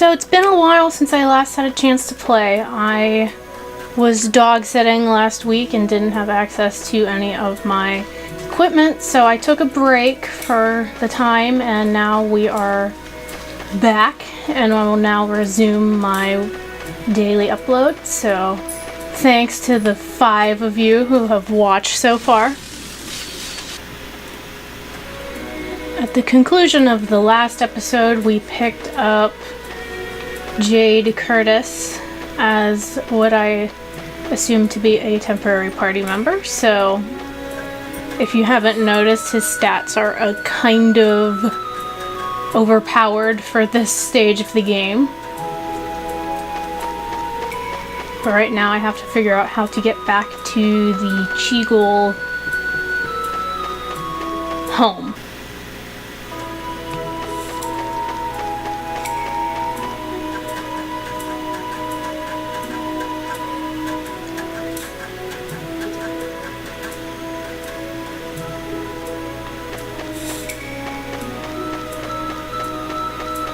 So it's been a while since I last had a chance to play. I was dog sitting last week and didn't have access to any of my equipment, so I took a break for the time, and now we are back, and I will now resume my daily upload. So thanks to the 5 of you who have watched so far. At the conclusion of the last episode, we picked up Jade Curtis as what I assume to be a temporary party member. So if you haven't noticed, his stats are a kind of overpowered for this stage of the game. But right now I have to figure out how to get back to the Cheagle home.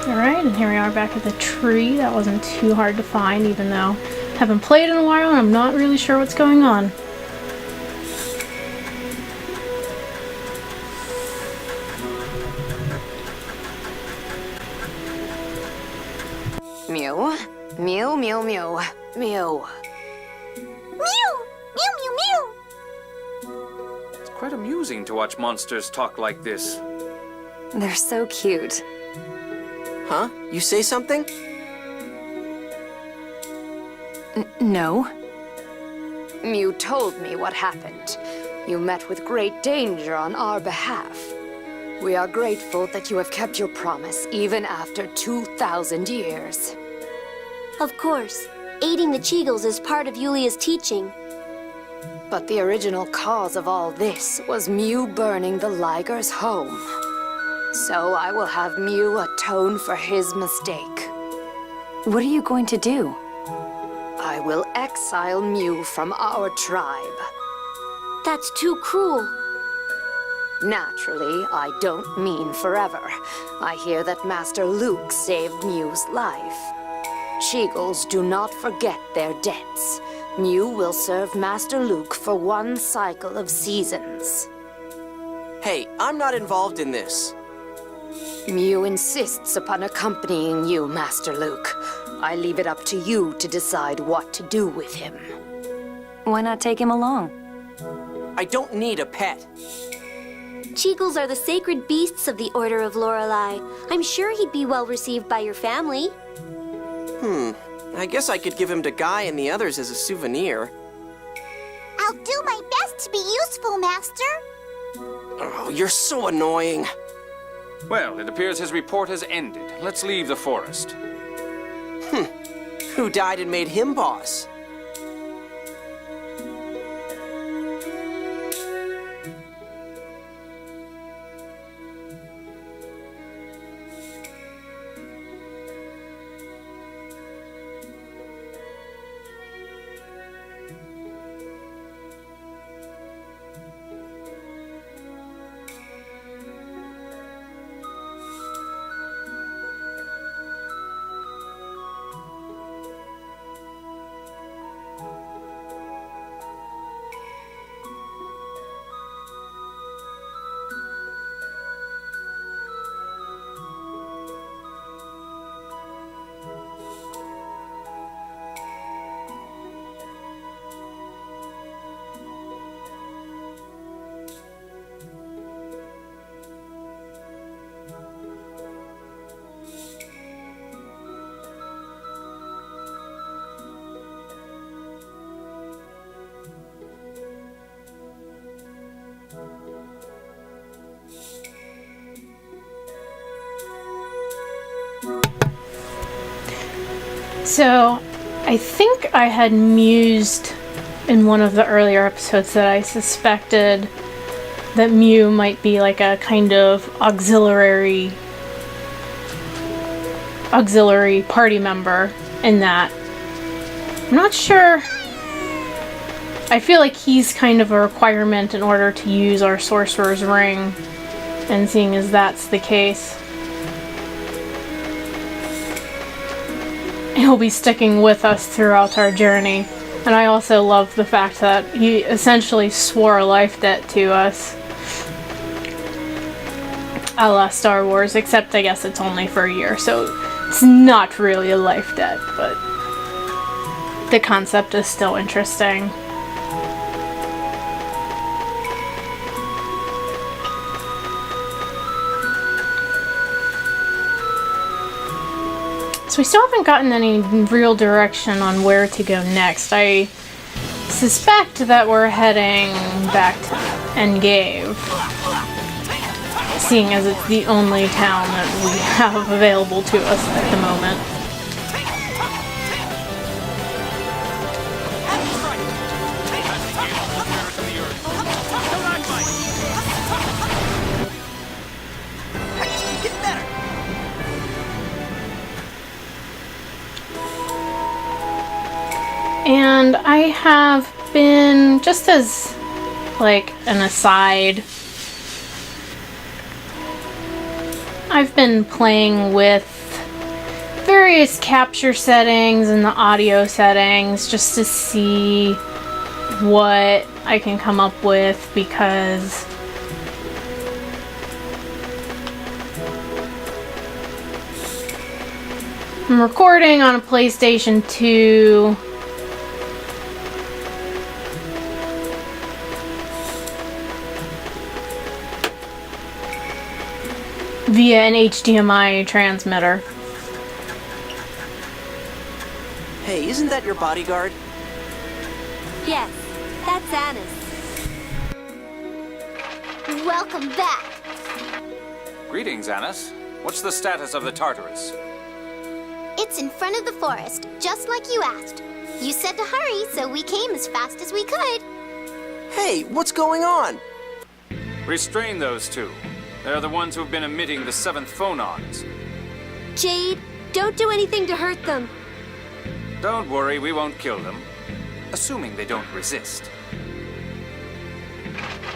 Alright, and here we are back at the tree. That wasn't too hard to find, even though I haven't played in a while and I'm not really sure what's going on. Mew, mew, mew, mew, mew. Mew! Mew, mew, mew! It's quite amusing to watch monsters talk like this. They're so cute. Huh? You say something? No. Mew told me what happened. You met with great danger on our behalf. We are grateful that you have kept your promise even after 2,000 years. Of course. Aiding the Cheagles is part of Yulia's teaching. But the original cause of all this was Mew burning the Liger's home. So I will have Mew atone for his mistake. What are you going to do? I will exile Mew from our tribe. That's too cruel. Naturally, I don't mean forever. I hear that Master Luke saved Mew's life. Cheagles do not forget their debts. Mew will serve Master Luke for 1 cycle of seasons. Hey, I'm not involved in this. Mew insists upon accompanying you, Master Luke. I leave it up to you to decide what to do with him. Why not take him along? I don't need a pet. Cheagles are the sacred beasts of the Order of Lorelei. I'm sure he'd be well received by your family. I guess I could give him to Guy and the others as a souvenir. I'll do my best to be useful, Master. Oh, you're so annoying. Well, it appears his report has ended. Let's leave the forest. Who died and made him boss? So, I think I had mused in one of the earlier episodes that I suspected that Mew might be like a kind of auxiliary party member in that. I'm not sure. I feel like he's kind of a requirement in order to use our Sorcerer's Ring, and seeing as that's the case, he'll be sticking with us throughout our journey. And I also love the fact that he essentially swore a life debt to us. A la Star Wars, except I guess it's only for a year, so it's not really a life debt, but the concept is still interesting. So we still haven't gotten any real direction on where to go next. I suspect that we're heading back to Engave, seeing as it's the only town that we have available to us at the moment. And I have been, just as like an aside, I've been playing with various capture settings and the audio settings just to see what I can come up with, because I'm recording on a PlayStation 2 via an HDMI transmitter. Hey, isn't that your bodyguard? Yes, that's Annis. Welcome back. Greetings, Annis. What's the status of the Tartarus? It's in front of the forest, just like you asked. You said to hurry, so we came as fast as we could. Hey, what's going on? Restrain those two. They're the ones who've been emitting the 7th phonons. Jade, don't do anything to hurt them. Don't worry, we won't kill them. Assuming they don't resist.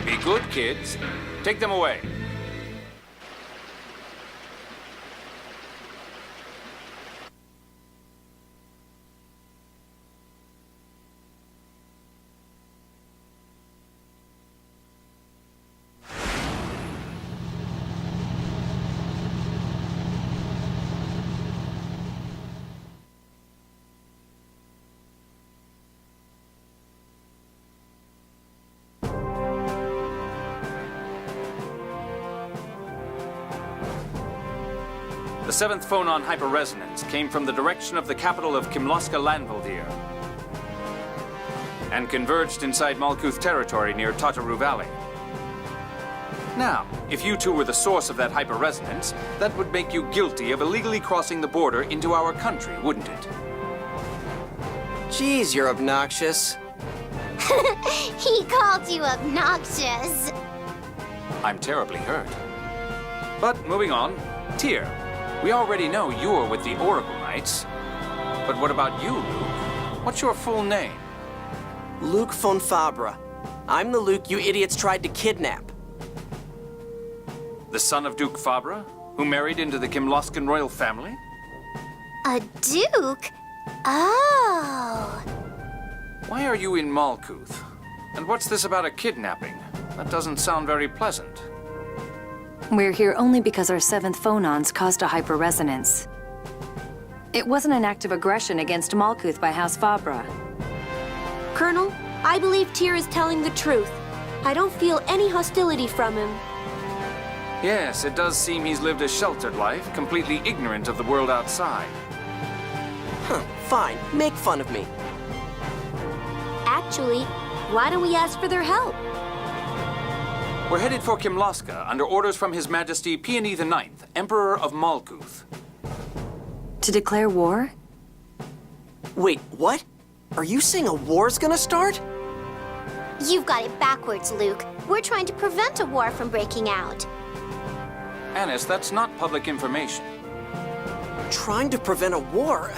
Be good, kids. Take them away. The 7th phonon hyperresonance came from the direction of the capital of Kimloska Landvaldir and converged inside Malkuth territory near Tartarus Valley. Now, if you two were the source of that hyperresonance, that would make you guilty of illegally crossing the border into our country, wouldn't it? Jeez, you're obnoxious. He called you obnoxious. I'm terribly hurt. But moving on, Tyr. We already know you're with the Oracle Knights. But what about you, Luke? What's your full name? Luke von Fabra. I'm the Luke you idiots tried to kidnap. The son of Duke Fabra, who married into the Kimloskan royal family? A duke? Oh. Why are you in Malkuth? And what's this about a kidnapping? That doesn't sound very pleasant. We're here only because our 7th phonons caused a hyperresonance. It wasn't an act of aggression against Malkuth by House Fabra. Colonel, I believe Tyr is telling the truth. I don't feel any hostility from him. Yes, it does seem he's lived a sheltered life, completely ignorant of the world outside. Huh, fine. Make fun of me. Actually, why don't we ask for their help? We're headed for Kimloska under orders from His Majesty Peony IX, Emperor of Malkuth. To declare war? Wait, what? Are you saying a war's gonna start? You've got it backwards, Luke. We're trying to prevent a war from breaking out. Annis, that's not public information. Trying to prevent a war?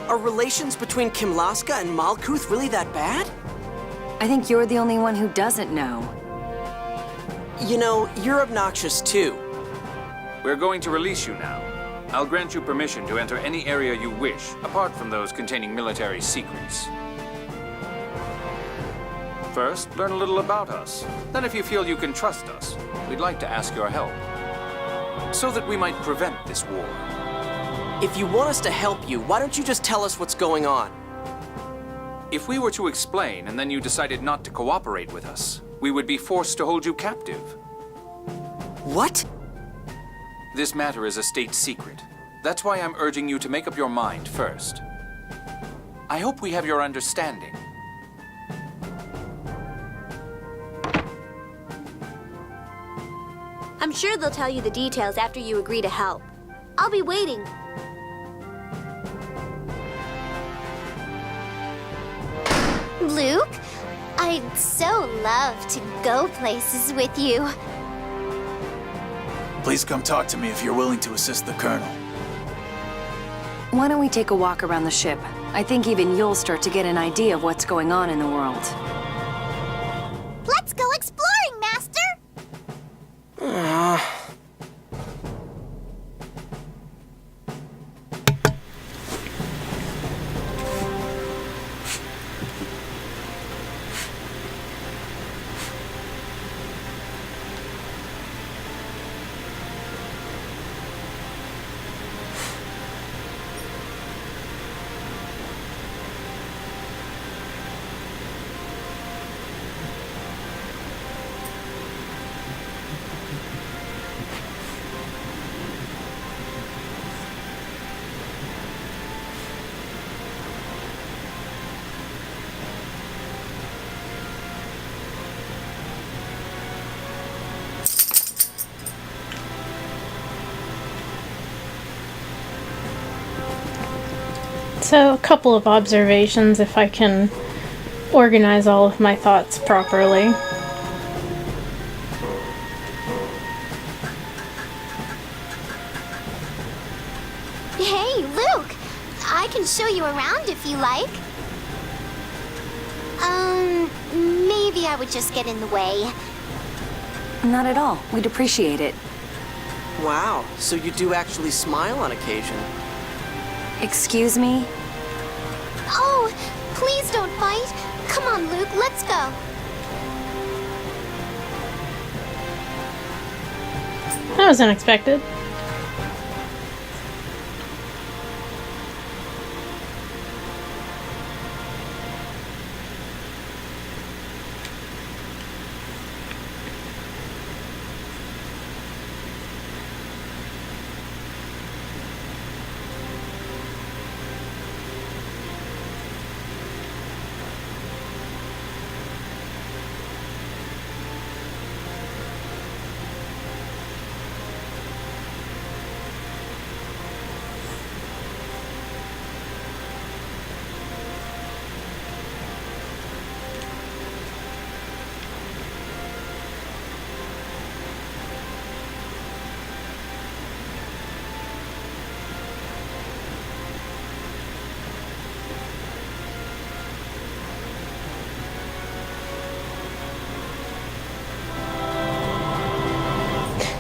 Are relations between Kimloska and Malkuth really that bad? I think you're the only one who doesn't know. You know, you're obnoxious too. We're going to release you now. I'll grant you permission to enter any area you wish, apart from those containing military secrets. First, learn a little about us. Then if you feel you can trust us, we'd like to ask your help, so that we might prevent this war. If you want us to help you, why don't you just tell us what's going on? If we were to explain and then you decided not to cooperate with us, we would be forced to hold you captive. What? This matter is a state secret. That's why I'm urging you to make up your mind first. I hope we have your understanding. I'm sure they'll tell you the details after you agree to help. I'll be waiting. Luke, I'd so love to go places with you. Please come talk to me if you're willing to assist the Colonel. Why don't we take a walk around the ship? I think even you'll start to get an idea of what's going on in the world. Let's go exploring, Master! So, a couple of observations if I can organize all of my thoughts properly. Hey, Luke! I can show you around if you like. Maybe I would just get in the way. Not at all. We'd appreciate it. Wow, so you do actually smile on occasion. Excuse me? Oh, please don't fight. Come on, Luke, let's go. That was unexpected.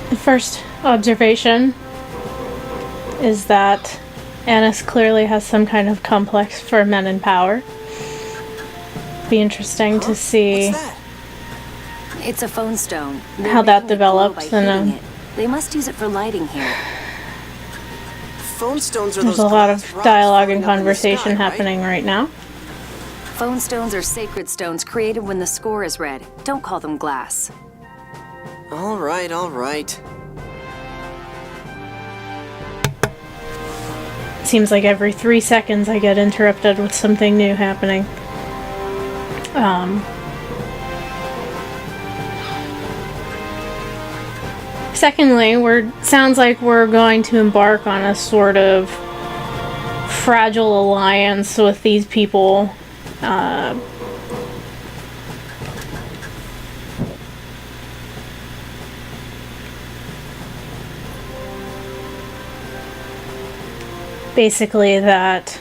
The first observation is that Annis clearly has some kind of complex for men in power. Be interesting to see What's that? It's a phone stone. They're how that making it glow develops, by and heating it. They must use it for lighting here. Phone stones are there's those a lot glass of rocks dialogue floating and up in the conversation sky, right? happening right now. Phone stones are sacred stones created when the score is read. Don't call them glass. All right, all right. Seems like every 3 seconds I get interrupted with something new happening. Secondly, sounds like we're going to embark on a sort of fragile alliance with these people. Basically that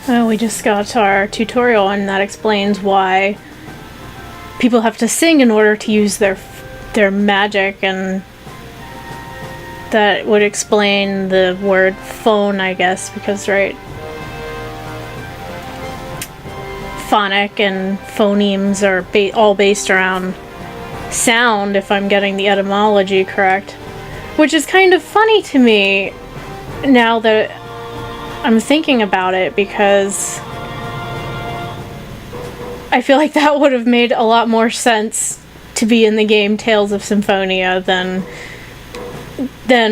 Well, we just got our tutorial, and that explains why people have to sing in order to use their magic, and that would explain the word phone, I guess, because, right, phonic and phonemes are all based around sound, if I'm getting the etymology correct. Which is kind of funny to me now that I'm thinking about it, because I feel like that would have made a lot more sense to be in the game Tales of Symphonia than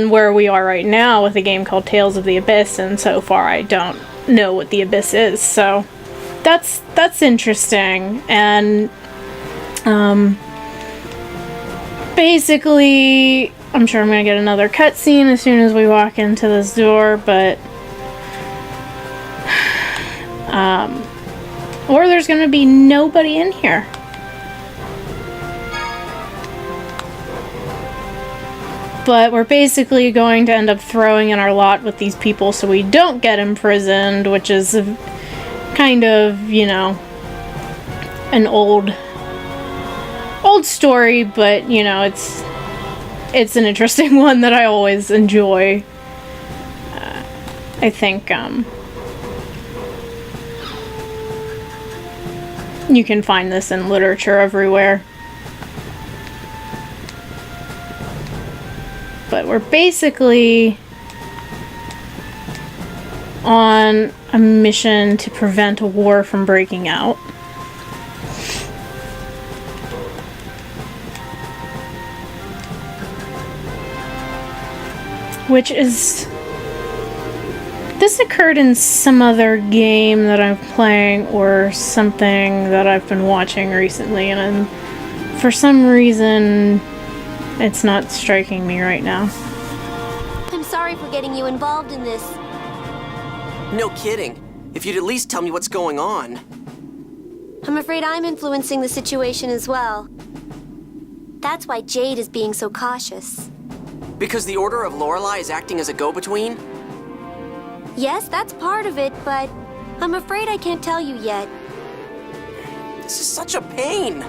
where we are right now with a game called Tales of the Abyss, and so far I don't know what the Abyss is, so that's interesting. And basically, I'm sure I'm gonna get another cutscene as soon as we walk into this door, but or there's gonna be nobody in here. But we're basically going to end up throwing in our lot with these people so we don't get imprisoned, which is kind of, you know, an old story, but, you know, it's an interesting one that I always enjoy. I think you can find this in literature everywhere. But we're basically on a mission to prevent a war from breaking out. Which is... This occurred in some other game that I'm playing or something that I've been watching recently, and for some reason it's not striking me right now. I'm sorry for getting you involved in this. No kidding. If you'd at least tell me what's going on. I'm afraid I'm influencing the situation as well. That's why Jade is being so cautious. Because the Order of Lorelei is acting as a go-between? Yes, that's part of it, but I'm afraid I can't tell you yet. This is such a pain.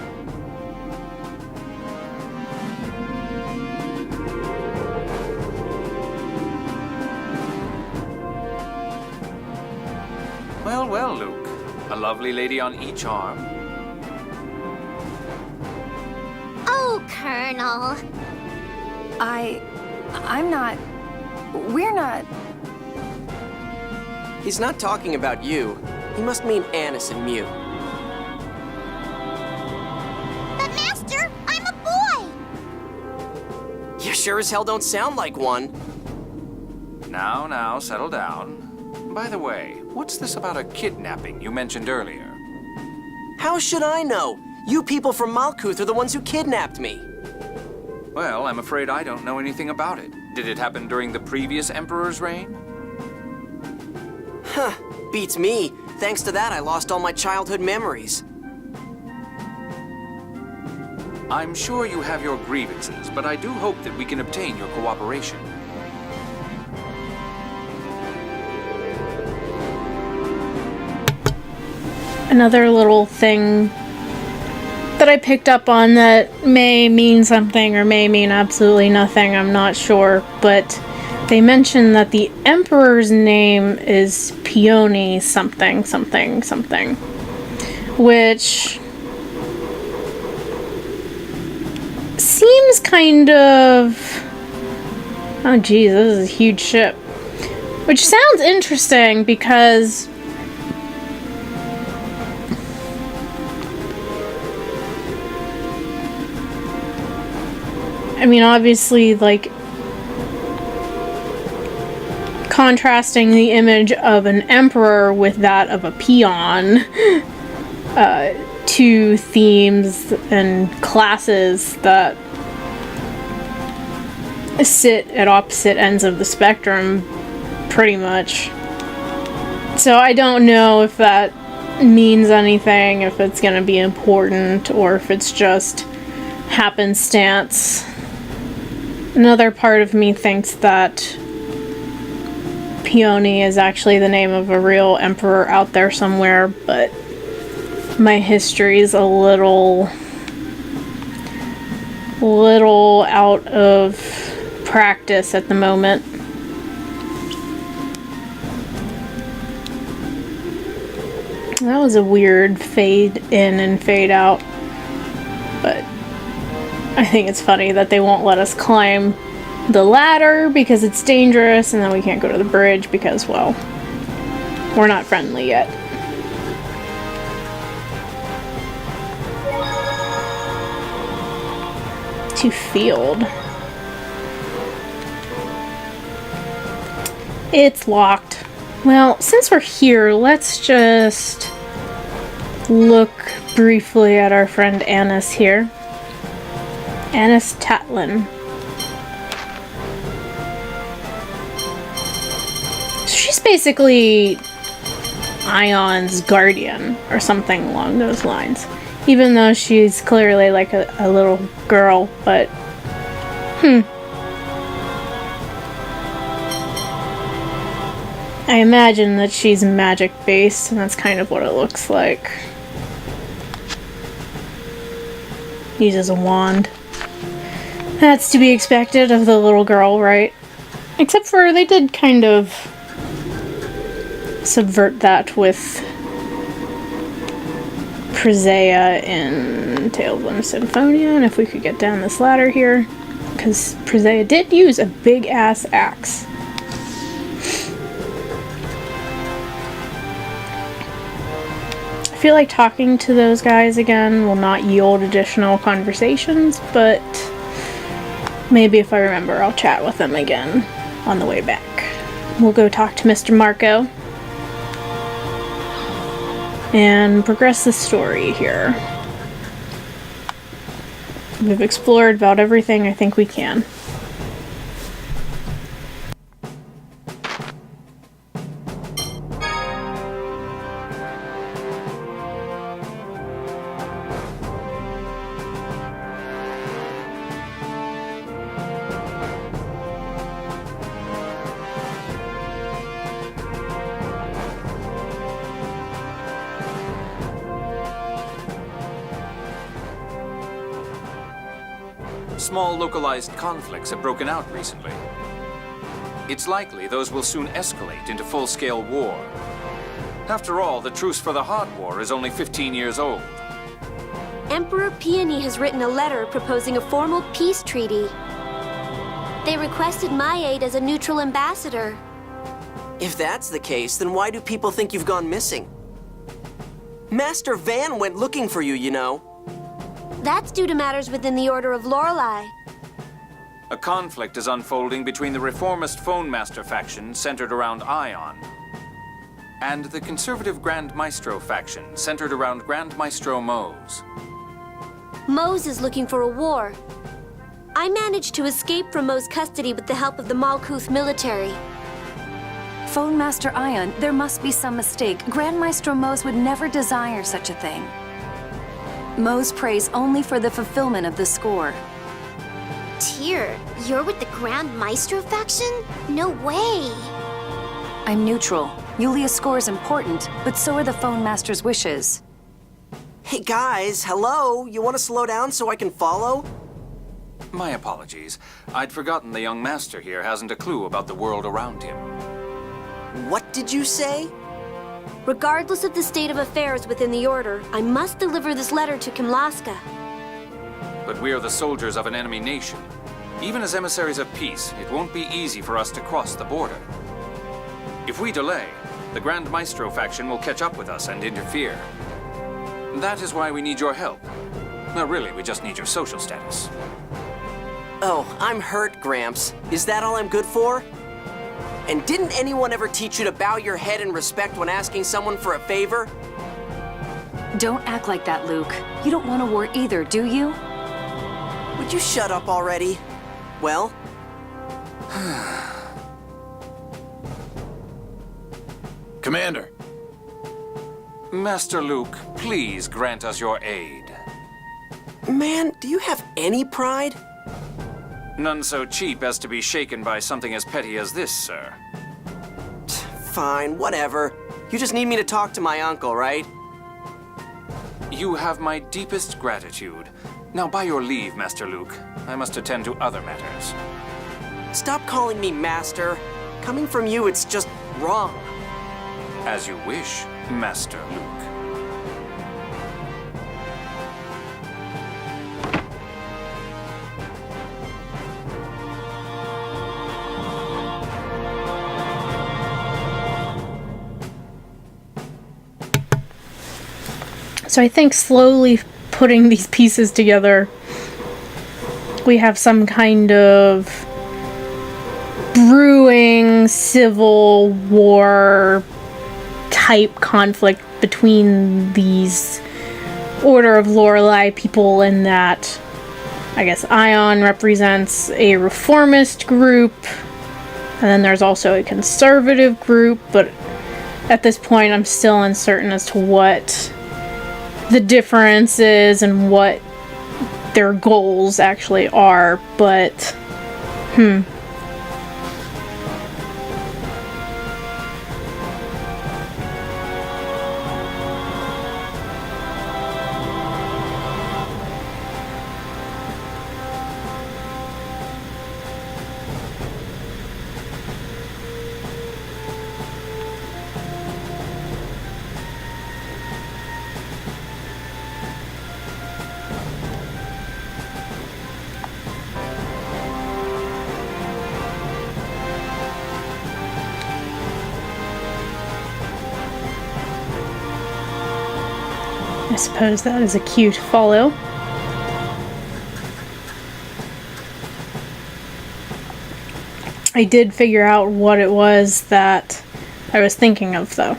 Well, well, Luke. A lovely lady on each arm. Oh, Colonel. We're not... He's not talking about you. He must mean Annis and Mew. But Master, I'm a boy! You sure as hell don't sound like one. Now, settle down. By the way, what's this about a kidnapping you mentioned earlier? How should I know? You people from Malkuth are the ones who kidnapped me. Well, I'm afraid I don't know anything about it. Did it happen during the previous Emperor's reign? Huh, beats me. Thanks to that, I lost all my childhood memories. I'm sure you have your grievances, but I do hope that we can obtain your cooperation. Another little thing that I picked up on that may mean something or may mean absolutely nothing, I'm not sure, but they mentioned that the Emperor's name is Peony something, something, something, which seems kind of... Oh geez, this is a huge ship. Which sounds interesting because... I mean, obviously, like, contrasting the image of an emperor with that of a peon, two themes and classes that sit at opposite ends of the spectrum, pretty much. So I don't know if that means anything, if it's going to be important, or if it's just happenstance. Another part of me thinks that Peony is actually the name of a real emperor out there somewhere, but my history is a little out of practice at the moment. That was a weird fade in and fade out, but I think it's funny that they won't let us climb the ladder because it's dangerous, and then we can't go to the bridge because, well, we're not friendly yet. To field. It's locked. Well, since we're here, let's just look briefly at our friend Annis here. Annis Tatlin. She's basically Ion's guardian or something along those lines. Even though she's clearly like a little girl, but I imagine that she's magic based, and that's kind of what it looks like. Uses a wand. That's to be expected of the little girl, right? Except for they did kind of subvert that with Presea in Tales of Symphonia, and if we could get down this ladder here, because Presea did use a big ass axe. I feel like talking to those guys again will not yield additional conversations, but maybe if I remember, I'll chat with them again on the way back. We'll go talk to Mr. Marco and progress the story here. We've explored about everything I think we can. Small localized conflicts have broken out recently. It's likely those will soon escalate into full-scale war. After all, the truce for the Hot War is only 15 years old. Emperor Peony has written a letter proposing a formal peace treaty. They requested my aid as a neutral ambassador. If that's the case, then why do people think you've gone missing? Master Van went looking for you, you know. That's due to matters within the Order of Lorelei. A conflict is unfolding between the reformist Phone Master faction centered around Ion and the conservative Grand Maestro faction centered around Grand Maestro Mose. Mose is looking for a war. I managed to escape from Mose's custody with the help of the Malkuth military. Phone Master Ion, there must be some mistake. Grand Maestro Mose would never desire such a thing. Mose prays only for the fulfillment of the score. Tyr, you're with the Grand Maestro faction? No way! I'm neutral. Yulia's score is important, but so are the Phone Master's wishes. Hey guys, hello? You want to slow down so I can follow? My apologies. I'd forgotten the young master here hasn't a clue about the world around him. What did you say? Regardless of the state of affairs within the Order, I must deliver this letter to Kimlaska. But we are the soldiers of an enemy nation. Even as emissaries of peace, it won't be easy for us to cross the border. If we delay, the Grand Maestro faction will catch up with us and interfere. That is why we need your help. No, really, we just need your social status. Oh, I'm hurt, Gramps. Is that all I'm good for? And didn't anyone ever teach you to bow your head in respect when asking someone for a favor? Don't act like that, Luke. You don't want a war either, do you? Would you shut up already? Well? Commander. Master Luke, please grant us your aid. Man, do you have any pride? None so cheap as to be shaken by something as petty as this, sir. Fine, whatever. You just need me to talk to my uncle, right? You have my deepest gratitude. Now, by your leave, Master Luke, I must attend to other matters. Stop calling me Master. Coming from you, it's just wrong. As you wish, Master Luke. So I think slowly putting these pieces together, we have some kind of brewing civil war type conflict between these Order of Lorelei people, in that I guess Ion represents a reformist group, and then there's also a conservative group, but at this point I'm still uncertain as to what the difference is and what their goals actually are, but I suppose that is a cue to follow. I did figure out what it was that I was thinking of, though.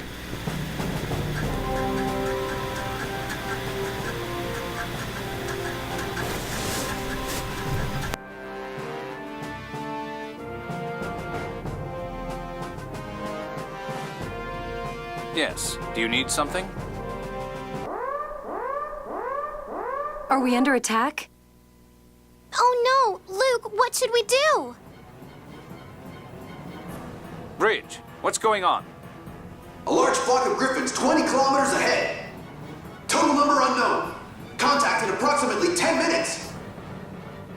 Yes. Do you need something? Are we under attack? Oh no! Luke, what should we do? Bridge, what's going on? A large flock of griffins 20 kilometers ahead. Total number unknown. Contact in approximately 10 minutes.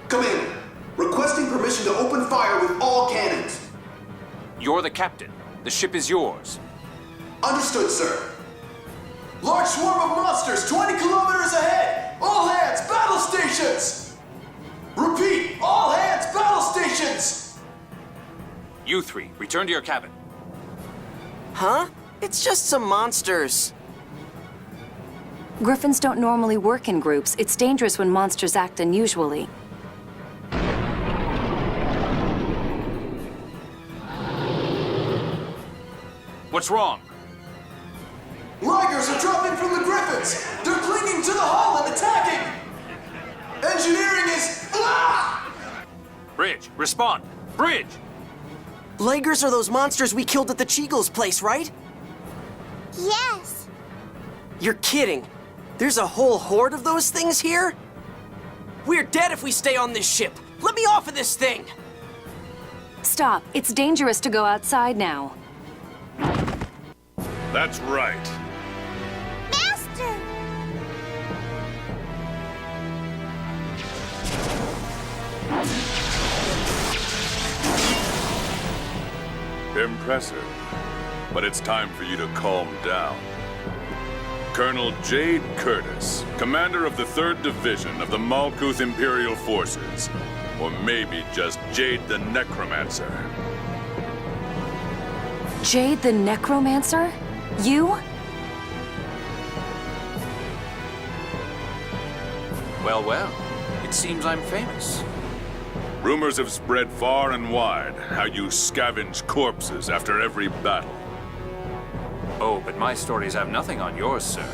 Commander, requesting permission to open fire with all cannons. You're the captain. The ship is yours. Understood, sir. Large swarm of monsters 20 kilometers ahead. All hands, battle stations! Repeat, all hands, battle stations! You three, return to your cabin. Huh? It's just some monsters. Griffins don't normally work in groups. It's dangerous when monsters act unusually. What's wrong? Ligers are dropping from the griffins! They're clinging to the hull and attacking! Engineering is... Bridge, respond! Bridge! Ligers are those monsters we killed at the Cheagle's place, right? Yes. You're kidding. There's a whole horde of those things here? We're dead if we stay on this ship. Let me off of this thing! Stop. It's dangerous to go outside now. That's right. Master! Impressive. But it's time for you to calm down. Colonel Jade Curtis, commander of the 3rd Division of the Malkuth Imperial Forces. Or maybe just Jade the Necromancer. Jade the Necromancer? You? Well, well. It seems I'm famous. Rumors have spread far and wide how you scavenge corpses after every battle. Oh, but my stories have nothing on yours, sir.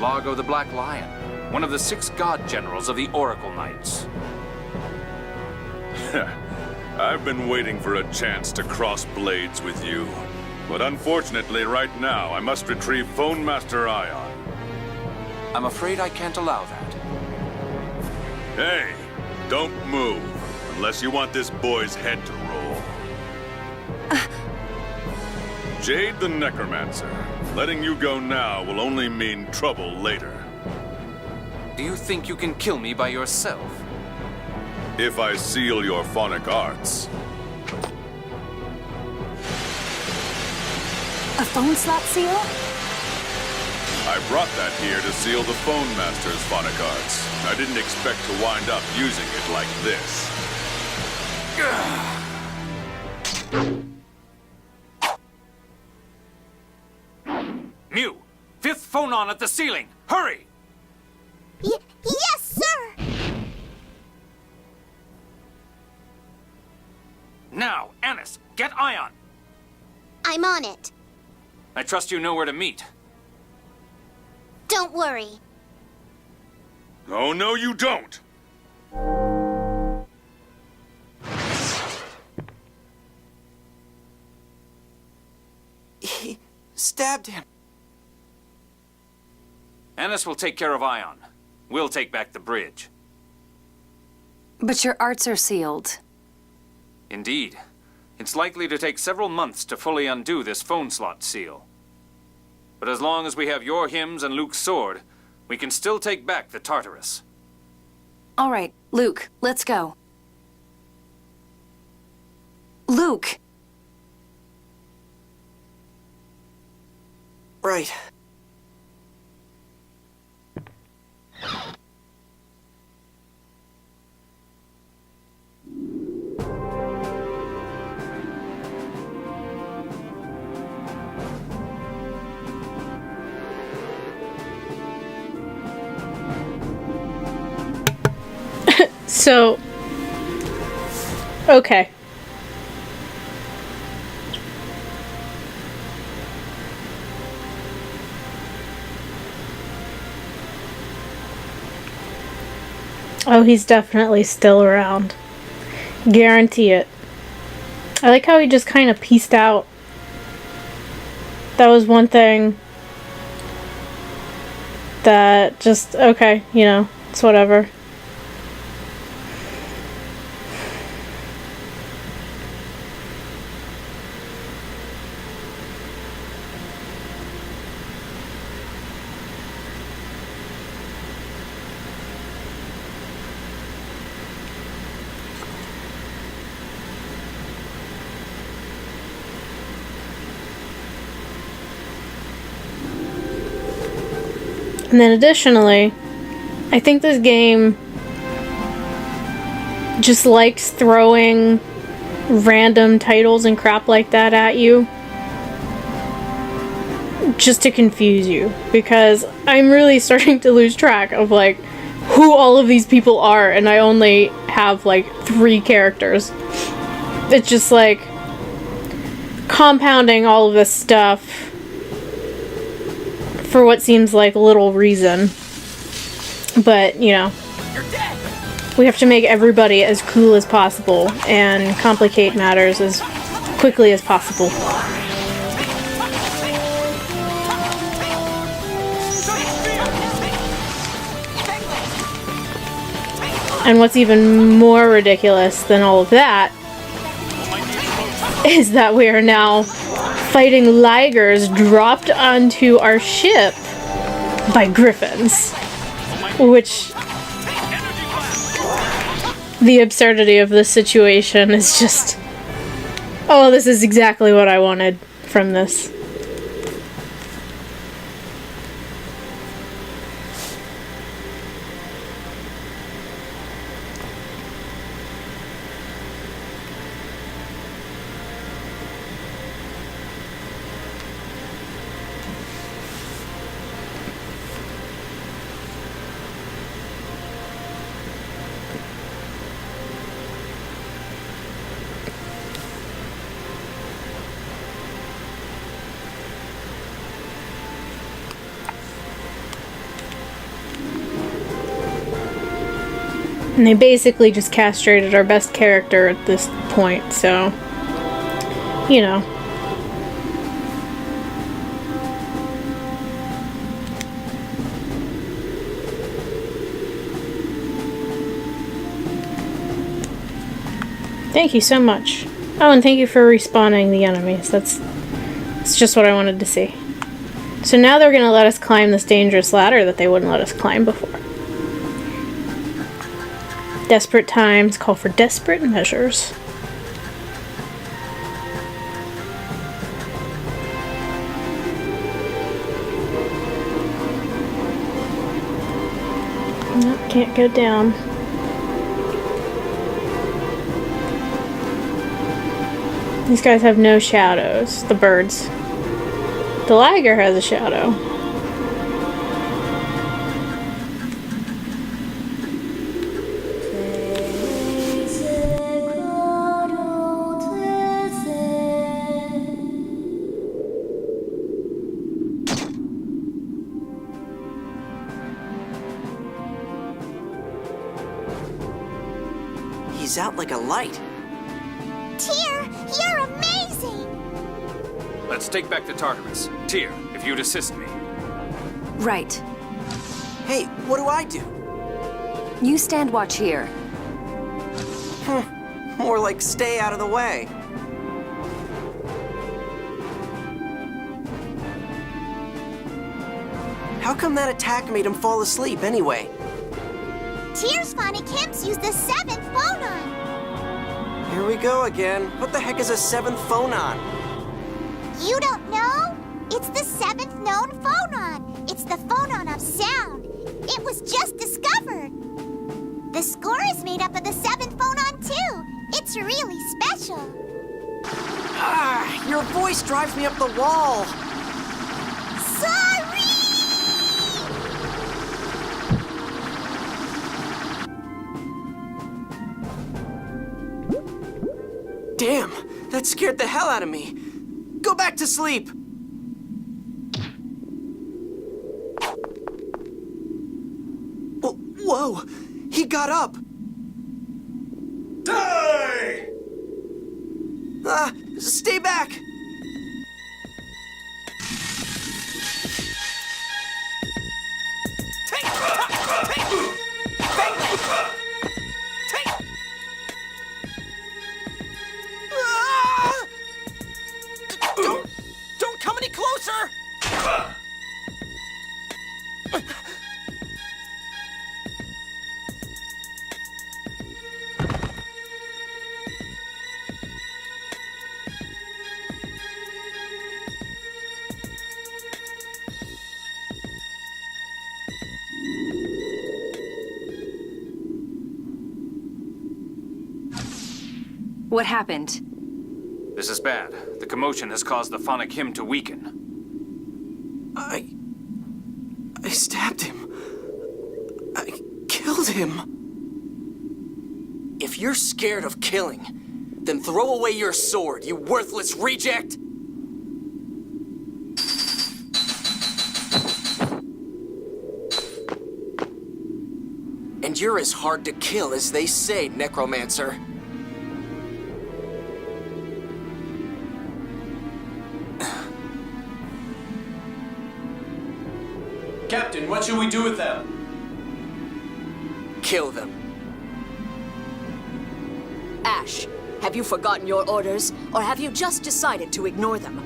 Largo the Black Lion, one of the 6 god generals of the Oracle Knights. I've been waiting for a chance to cross blades with you. But unfortunately, right now, I must retrieve Phone Master Ion. I'm afraid I can't allow that. Hey, don't move, unless you want this boy's head to roll. Jade the Necromancer. Letting you go now will only mean trouble later. Do you think you can kill me by yourself? If I seal your phonic arts. A phone slot seal? I brought that here to seal the Phone Master's phonic arts. I didn't expect to wind up using it like this. Mew! 5th phonon at the ceiling! Hurry! Yes, sir! Now, Annis, get Ion! I'm on it. I trust you know where to meet. Don't worry. Oh, no, you don't! He stabbed him. Annis will take care of Ion. We'll take back the bridge. But your arts are sealed. Indeed. It's likely to take several months to fully undo this phone slot seal. But as long as we have your hymns and Luke's sword, we can still take back the Tartarus. All right, Luke, let's go. Luke! Right. So, okay. Oh, he's definitely still around. Guarantee it. I like how he just kind of pieced out. That was one thing that just, okay, you know, it's whatever. And then additionally, I think this game just likes throwing random titles and crap like that at you just to confuse you, because I'm really starting to lose track of like who all of these people are, and I only have like 3 characters. It's just like compounding all of this stuff for what seems like little reason. But, you know, we have to make everybody as cool as possible and complicate matters as quickly as possible. And what's even more ridiculous than all of that is that we are now fighting Ligers dropped onto our ship by griffins. Which, the absurdity of this situation is just, oh, this is exactly what I wanted from this. And they basically just castrated our best character at this point, so, you know. Thank you so much. Oh, and thank you for respawning the enemies. That's It's just what I wanted to see. So now they're going to let us climb this dangerous ladder that they wouldn't let us climb before. Desperate times call for desperate measures. Nope, can't go down. These guys have no shadows, the birds. The Liger has a shadow. He's out like a light. Tyr, you're amazing! Let's take back the Tartarus. Tyr, if you'd assist me. Right. Hey, what do I do? You stand watch here. More like stay out of the way. How come that attack made him fall asleep anyway? Tyr's Phonic Imps used the 7th phonon! Here we go again. What the heck is a 7th phonon? You don't know? It's the 7th known phonon. It's the phonon of sound. It was just discovered. The score is made up of the 7th phonon too. It's really special. Ah, your voice drives me up the wall. Sorry! Damn, that scared the hell out of me. Go back to sleep. Whoa, he got up. Die! Stay back. Don't come any closer! What happened? This is bad. The commotion has caused the phonic hymn to weaken. I stabbed him. I killed him. If you're scared of killing, then throw away your sword, you worthless reject! And you're as hard to kill as they say, Necromancer. Captain, what should we do with them? Kill them. Ash, have you forgotten your orders, or have you just decided to ignore them?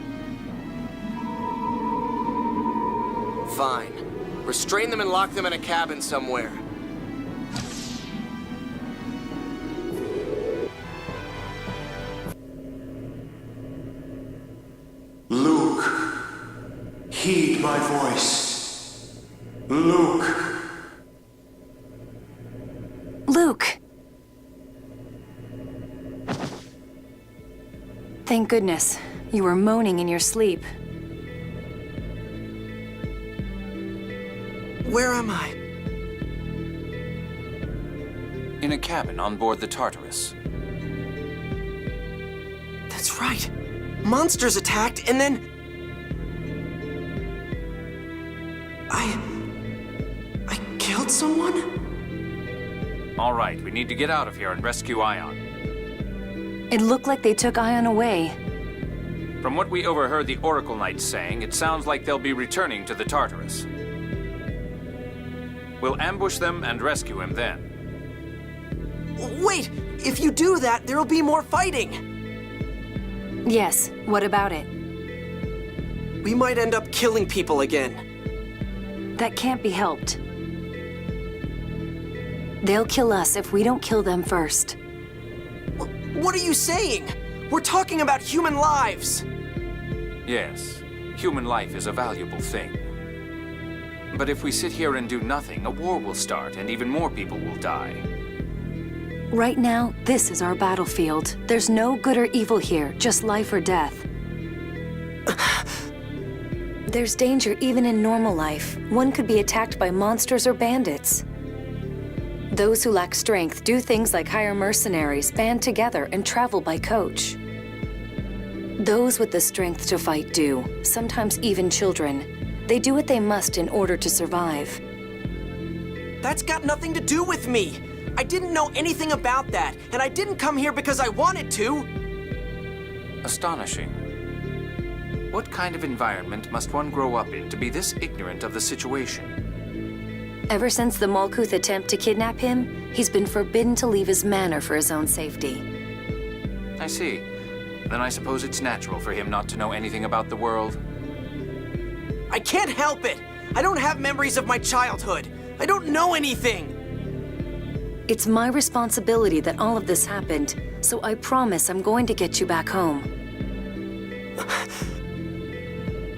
Fine. Restrain them and lock them in a cabin somewhere. Luke, heed my voice. Luke. Luke! Thank goodness. You were moaning in your sleep. Where am I? In a cabin on board the Tartarus. That's right. Monsters attacked, and then... I killed someone? All right, we need to get out of here and rescue Ion. It looked like they took Ion away. From what we overheard the Oracle Knights saying, it sounds like they'll be returning to the Tartarus. We'll ambush them and rescue him then. Wait! If you do that, there'll be more fighting! Yes, what about it? We might end up killing people again. That can't be helped. They'll kill us if we don't kill them first. What are you saying? We're talking about human lives! Yes, human life is a valuable thing. But if we sit here and do nothing, a war will start and even more people will die. Right now, this is our battlefield. There's no good or evil here, just life or death. There's danger even in normal life. One could be attacked by monsters or bandits. Those who lack strength do things like hire mercenaries, band together, and travel by coach. Those with the strength to fight do, sometimes even children. They do what they must in order to survive. That's got nothing to do with me! I didn't know anything about that, and I didn't come here because I wanted to! Astonishing. What kind of environment must one grow up in to be this ignorant of the situation? Ever since the Malkuth attempt to kidnap him, he's been forbidden to leave his manor for his own safety. I see. Then I suppose it's natural for him not to know anything about the world. I can't help it! I don't have memories of my childhood! I don't know anything! It's my responsibility that all of this happened, so I promise I'm going to get you back home.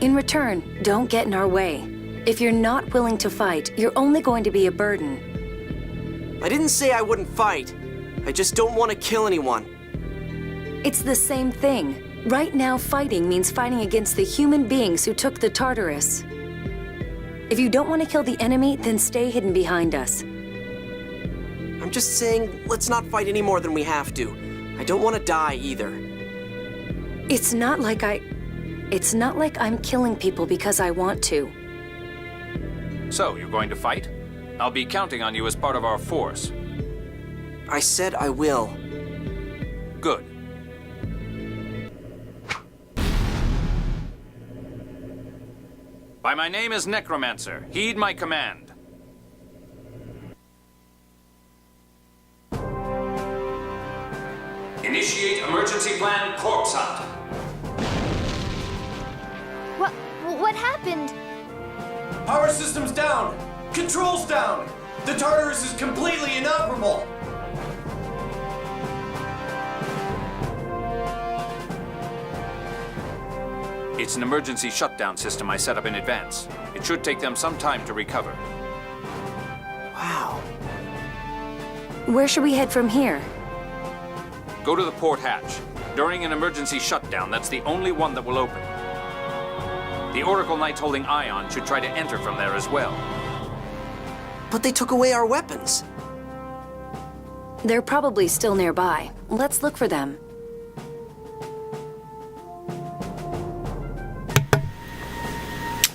In return, don't get in our way. If you're not willing to fight, you're only going to be a burden. I didn't say I wouldn't fight. I just don't want to kill anyone. It's the same thing. Right now, fighting means fighting against the human beings who took the Tartarus. If you don't want to kill the enemy, then stay hidden behind us. I'm just saying, let's not fight any more than we have to. I don't want to die either. It's not like I'm killing people because I want to. So, you're going to fight? I'll be counting on you as part of our force. I said I will. Good. By my name is Necromancer. Heed my command. Initiate emergency plan corpse hunt. What happened? Power system's down! Controls down! The Tartarus is completely inoperable! It's an emergency shutdown system I set up in advance. It should take them some time to recover. Wow. Where should we head from here? Go to the port hatch. During an emergency shutdown, that's the only one that will open. The Oracle Knights holding Ion should try to enter from there as well. But they took away our weapons. They're probably still nearby. Let's look for them.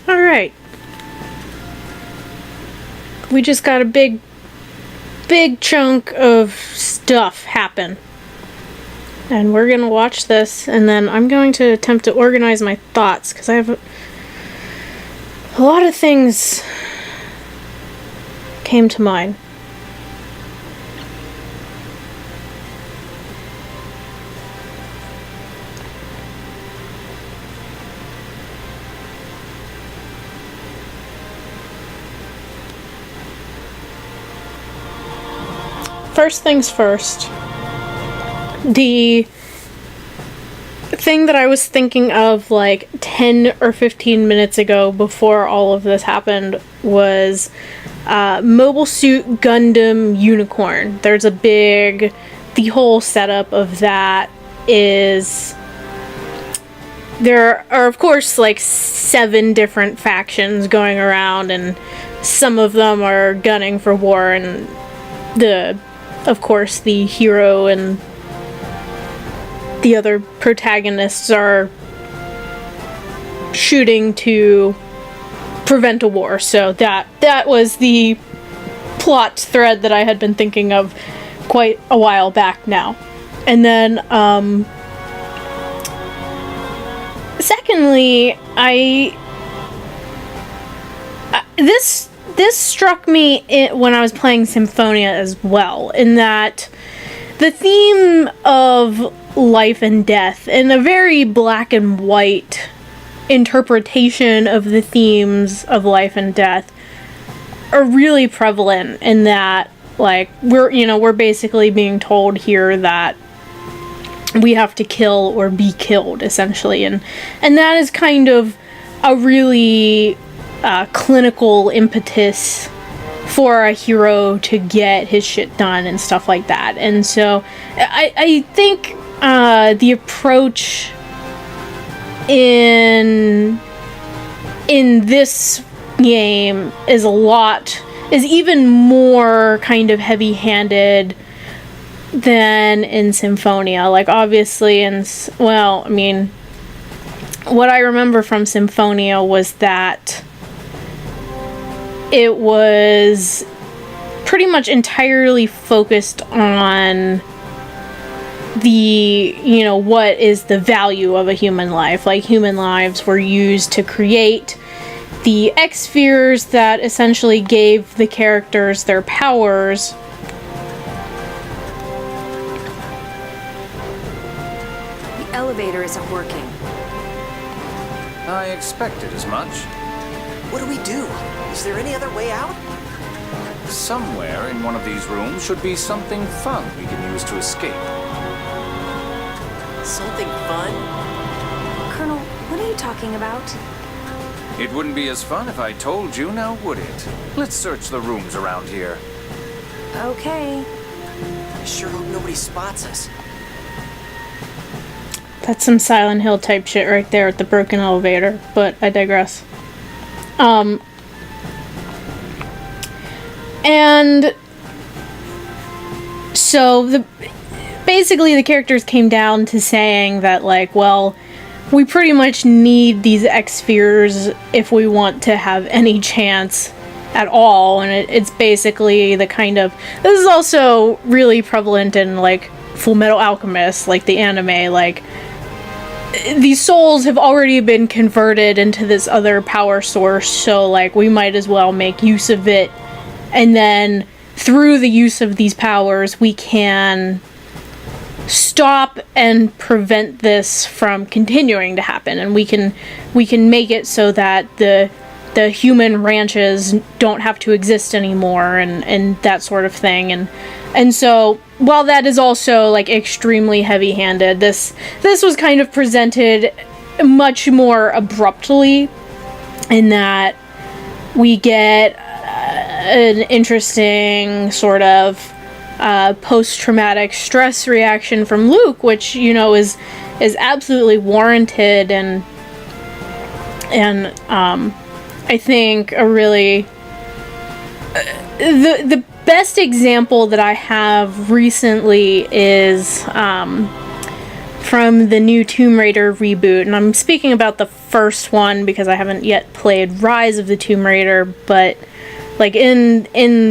All right. We just got a big chunk of stuff happen. And we're going to watch this, and then I'm going to attempt to organize my thoughts, because I have a lot of things came to mind. First things first. The thing that I was thinking of like 10 or 15 minutes ago before all of this happened was Mobile Suit Gundam Unicorn. There's the whole setup of that is, there are of course like 7 different factions going around, and some of them are gunning for war, and of course the hero and the other protagonists are shooting to prevent a war. So that was the plot thread that I had been thinking of quite a while back now. And then secondly, this struck me when I was playing Symphonia as well, in that the theme of life and death in a very black and white interpretation of the themes of life and death are really prevalent in that, like, we're basically being told here that we have to kill or be killed, essentially, and that is kind of a really clinical impetus for a hero to get his shit done and stuff like that. And so I think the approach in this game is even more kind of heavy-handed than in Symphonia. Like, obviously, what I remember from Symphonia was that it was pretty much entirely focused on what is the value of a human life. Like, human lives were used to create the X-spheres that essentially gave the characters their powers. The elevator isn't working. I expected as much. What do we do? Is there any other way out? Somewhere in one of these rooms should be something fun we can use to escape. Something fun? Colonel, what are you talking about? It wouldn't be as fun if I told you, now would it? Let's search the rooms around here. Okay. I sure hope nobody spots us. That's some Silent Hill type shit right there at the broken elevator, but I digress. And so basically the characters came down to saying that, like, well, we pretty much need these X-spheres if we want to have any chance at all, and it's basically the kind of... This is also really prevalent in, like, Full Metal Alchemist, like the anime. Like, these souls have already been converted into this other power source, so, like, we might as well make use of it, and then through the use of these powers we can stop and prevent this from continuing to happen, and we can make it so that the human ranches don't have to exist anymore, and that sort of thing. And so while that is also, like, extremely heavy-handed, this was kind of presented much more abruptly, in that we get an interesting sort of post-traumatic stress reaction from Luke, which, is absolutely warranted, and I think a really the best example that I have recently is from the new Tomb Raider reboot, and I'm speaking about the first one because I haven't yet played Rise of the Tomb Raider, but, like, in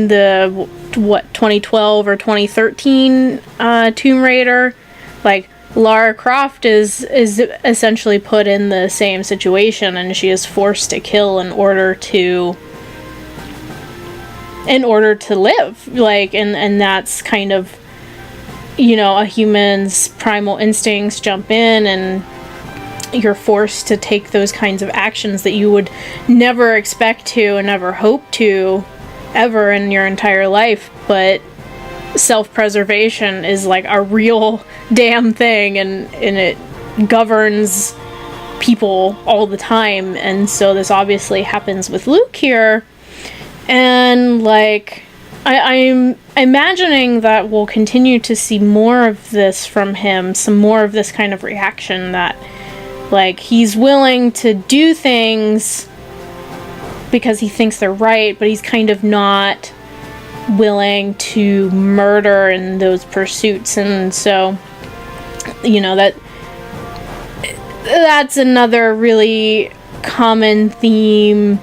the 2012 or 2013 Tomb Raider, like, Lara Croft is essentially put in the same situation, and she is forced to kill in order to live. Like, and that's kind of, a human's primal instincts jump in, and you're forced to take those kinds of actions that you would never expect to and never hope to ever in your entire life. But self-preservation is, like, a real damn thing, and it governs people all the time. And so this obviously happens with Luke here, and, like, I'm imagining that we'll continue to see more of this from him, some more of this kind of reaction that, like, he's willing to do things because he thinks they're right, but he's kind of not willing to murder in those pursuits. And so, that's another really common theme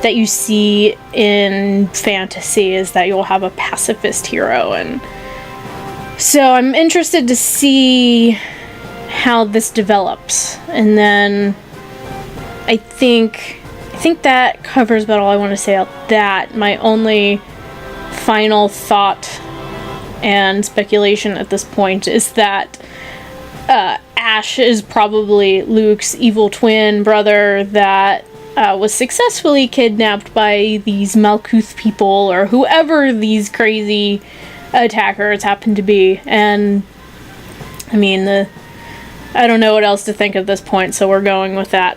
that you see in fantasy, is that you'll have a pacifist hero. And so I'm interested to see how this develops. And then I think that covers about all I want to say about that. My only final thought and speculation at this point is that Ash is probably Luke's evil twin brother that was successfully kidnapped by these Malkuth people, or whoever these crazy attackers happen to be. And, I mean, I don't know what else to think at this point, so we're going with that.